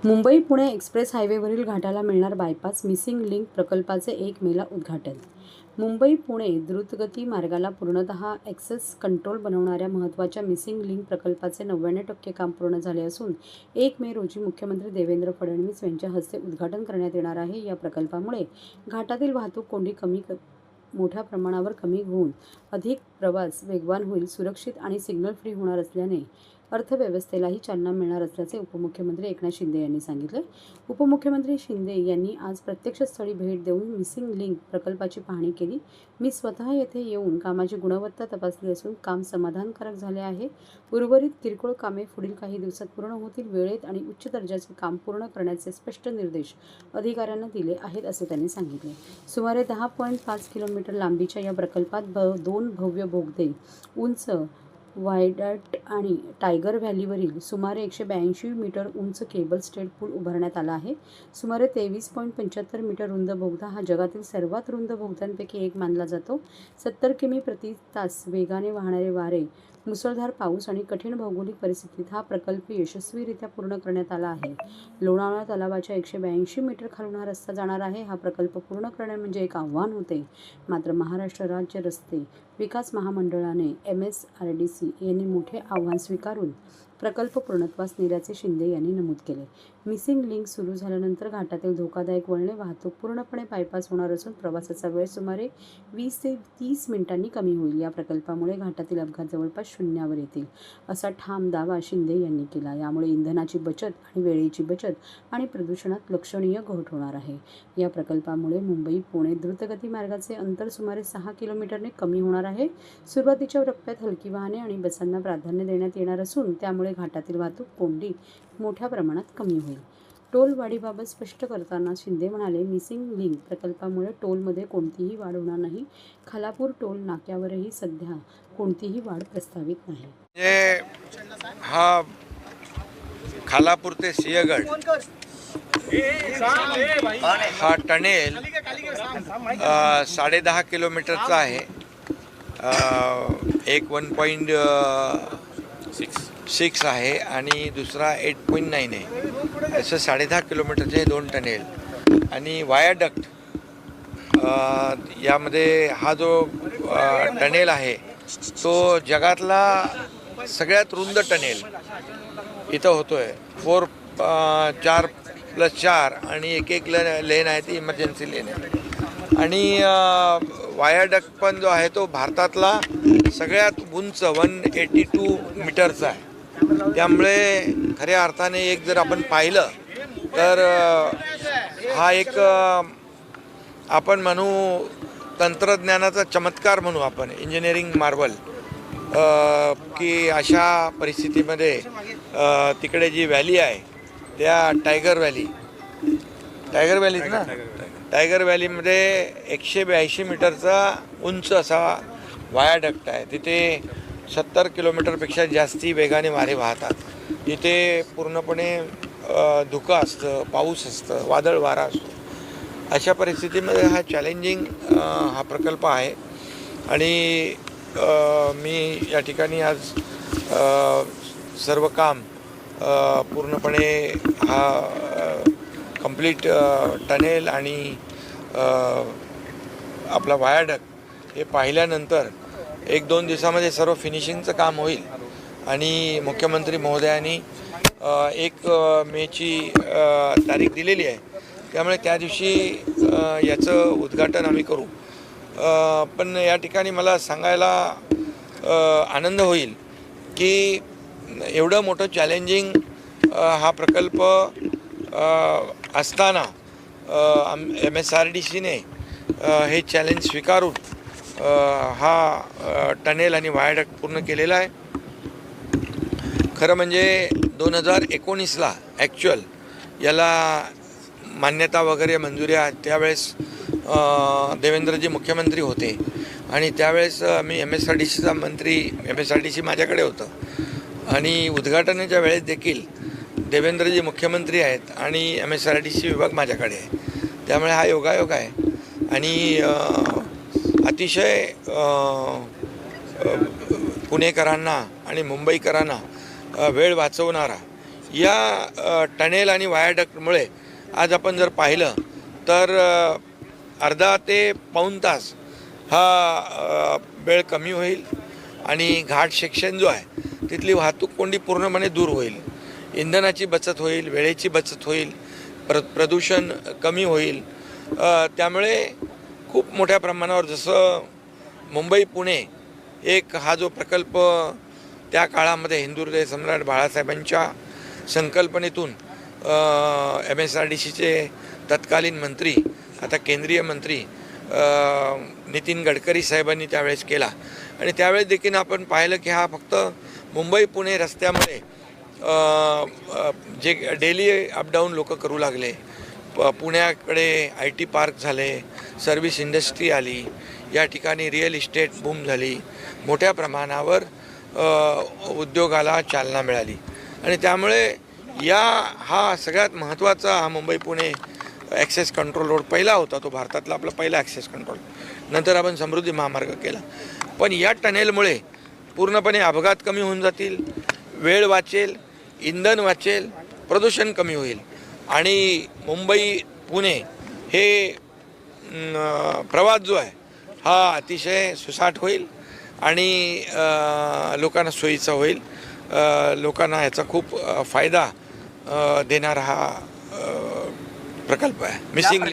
Mumbai Pune express हायवेवरील घाटाला मिळणार bypass missing link प्रकल्पाचे 1 मेला उद्घाटन. मुंबई पुणे द्रुतगती मार्गाला पूर्णतः ॲक्सेस कंट्रोल बनवणाऱ्या महत्त्वाच्या मिसिंग लिंक प्रकल्पाचे 99% काम पूर्ण झाले असून 1 मे रोजी मुख्यमंत्री देवेंद्र फडणवीस यांच्या हस्ते उद्घाटन करण्यात येणार आहे. या प्रकल्पामुळे घाटातील वाहतूक कोंडी मोठ्या प्रमाणावर कमी होऊन अधिक प्रवास वेगवान होईल, सुरक्षित आणि सिग्नल फ्री होणार असल्याने अर्थव्यवस्थेलाही चालना मिळणार असल्याचे उपमुख्यमंत्री एकनाथ शिंदे यांनी सांगितले. उपमुख्यमंत्री शिंदे यांनी आज प्रत्यक्ष स्थळी भेट देऊन मिसिंग लिंक प्रकल्पाची पाहणी केली. मी स्वतः येथे येऊन कामाची गुणवत्ता तपासली असून काम समाधानकारक झाले आहे. उर्वरित किरकोळ कामे पुढील काही दिवसात पूर्ण होतील. वेळेत आणि उच्च दर्जाचे काम पूर्ण करण्याचे स्पष्ट निर्देश अधिकाऱ्यांना दिले आहेत असे त्यांनी सांगितले. सुमारे 10.5 किलोमीटर लांबीच्या या प्रकल्पात 2 भव्य बोगदे, उंच व्हायडक्ट आणि टायगर व्हॅलीवरील सुमारे 182 मीटर उंच केबल स्टेड पूल उभारण्यात आला आहे. सुमारे 23.75 मीटर रुंद बोगदा हा जगातील सर्वात रुंद बोगद्यांपैकी एक मानला जातो. 70 किमी प्रति तास वेगाने वाहणारे वारे, मुसळधार पाऊस आणि कठीण भौगोलिक परिस्थितीत हा प्रकल्प यशस्वीरित्या पूर्ण करण्यात आला आहे. लोणावळा तलावाच्या 182 मीटर खालून हा रस्ता जाणार आहे. हा प्रकल्प पूर्ण करणे म्हणजे एक आव्हान होते. मात्र महाराष्ट्र राज्य रस्ते विकास महामंडळाने MSRDC यांनी मोठे आव्हान स्वीकारून प्रकल्प पूर्णत्वास नेल्याचे शिंदे यांनी नमूद केले. मिसिंग लिंक सुरू झाल्यानंतर घाटातील धोकादायक वळणे वाहतूक पूर्णपणे बायपास होणार असून प्रवासाचा वेळ सुमारे 20 ते 30 मिनिटांनी कमी होईल. या प्रकल्पामुळे घाटातील अपघात जवळपास शून्यावर येतील असा ठाम दावा शिंदे यांनी केला. यामुळे इंधनाची बचत आणि वेळेची बचत आणि प्रदूषणात लक्षणीय घट होणार आहे. या प्रकल्पामुळे मुंबई पुणे द्रुतगती मार्गाचे अंतर सुमारे 6 किलोमीटरने कमी होणार आहे. सुरुवातीच्या टप्प्यात हलकी वाहने आणि बसांना प्राधान्य देण्यात येणार असून त्यामुळे घाटातील वाहतूक कोंडी मोठ्या प्रमाणात कमी होईल. टोलवाढीबाबत स्पष्ट करताना शिंदे म्हणाले, मिसिंग लिंक प्रकल्पामुळे टोलमध्ये कोणतीही वाढ होणार नाही. खालापूर टोल नाक्यावरही सध्या कोणतीही वाढ प्रस्तावित नाही. हा खालापूर ते सिंहगड हा टनेल 10.5 किलोमीटरचा आहे. एक 1.6 आहे आणि दुसरा 8.9 आहे. असं 10.5 किलोमीटरचे 2 टनेल आणि वायाडक्ट. यामध्ये हा जो टनेल आहे तो जगातला सगळ्यात रुंद टनेल इथं होतोय. 4+4 आणि एक लेन आहे ती इमर्जन्सी लेन आहे. आणि वायाडक्ट पण जो आहे तो भारतातला सगळ्यात उंच 182 मीटरचा आहे. त्यामुळे खऱ्या अर्थाने एक जर आपण पाहिलं तर हा एक आपण म्हणू तंत्रज्ञानाचा चमत्कार म्हणू आपण, इंजिनिअरिंग मार्वल, की अशा परिस्थितीमध्ये तिकडे जी व्हॅली आहे त्या टायगर व्हॅलीच ना, टायगर व्हॅलीमध्ये 182 मीटरचा उंच असा वायाडक्ट आहे. तिथे 70 किलोमीटरपेक्षा जास्ती वेगाने वारे वाहतात. तिथे पूर्णपणे धुकं असतं, पाऊस असतं, वादळ वारा असतो. अशा परिस्थितीमध्ये हा चॅलेंजिंग हा प्रकल्प आहे. आणि मी या ठिकाणी आज सर्व काम पूर्णपणे हा कंप्लीट टनेल आणि आपला वायाडक्ट हे पाहिल्यानंतर 1-2 दिवसामध्ये सर्व फिनिशिंगचं काम होईल. आणि मुख्यमंत्री महोदयांनी 1 मेची तारीख दिलेली आहे. त्यामुळे त्या दिवशी याचं उद्घाटन आम्ही करू. पण या ठिकाणी मला सांगायला आनंद होईल की एवढं मोठं चॅलेंजिंग हा प्रकल्प असताना MSRDCने हे चॅलेंज स्वीकारून हा टनेल आणि वायाडक्ट पूर्ण केलेला आहे. खरं म्हणजे 2019ला ॲक्च्युअल याला मान्यता वगैरे मंजुऱ्या त्यावेळेस देवेंद्रजी मुख्यमंत्री होते आणि त्यावेळेस मी MSRDC माझ्याकडे होतं. आणि उद्घाटनाच्या वेळेस देखील देवेंद्रजी मुख्यमंत्री आहेत आणि MSRDC विभाग माझ्याकडे आहे. त्यामुळे हा योगायोग आहे. आणि अतिशय पुणेकरांना आणि मुंबईकरांना वेळ वाचवणारा या टनेल आणि वायाडक्टमुळे आज आपण जर पाहिलं तर अर्धा ते पाऊण तास हा वेळ कमी होईल आणि घाट सेक्शन जो आहे तिथली वाहतूक कोंडी पूर्णपणे दूर होईल. इंधनाची बचत होईल, वेळेची बचत होईल, प्रदूषण कमी होईल. त्यामुळे खूप मोठ्या प्रमाणावर जसं मुंबई पुणे एक हा जो प्रकल्प त्या काळामध्ये हिंदुहृदय सम्राट बाळासाहेबांच्या संकल्पनेतून MSRDCचे तत्कालीन मंत्री आता केंद्रीय मंत्री नितीन गडकरी साहेबांनी त्यावेळेस केला आणि त्यावेळेस देखील आपण पाहिलं की हा फक्त मुंबई पुणे रस्त्यामुळे जे डेली अपडाऊन लोक करू लागले, पुण्याकडे IT पार्क झाले, सर्व्हिस इंडस्ट्री आली, या ठिकाणी रिअल इस्टेट बूम झाली, मोठ्या प्रमाणावर उद्योगाला चालना मिळाली आणि त्यामुळे हा सगळ्यात महत्त्वाचा हा Mumbai Pune access control road पहिला होता. तो भारतातला आपला पहिला ॲक्सेस कंट्रोल. नंतर आपण समृद्धी महामार्ग केला. पण या टनेलमुळे पूर्णपणे अपघात कमी होऊन जातील, वेळ वाचेल, इंधन वाचेल, प्रदूषण कमी होईल आणि मुंबई पुणे हे प्रवास जो आहे हा अतिशय सुसाट होईल आणि लोकांना सोयीचा होईल. लोकांना याचा खूप फायदा देणारा हा प्रकल्प आहे. मिसिंग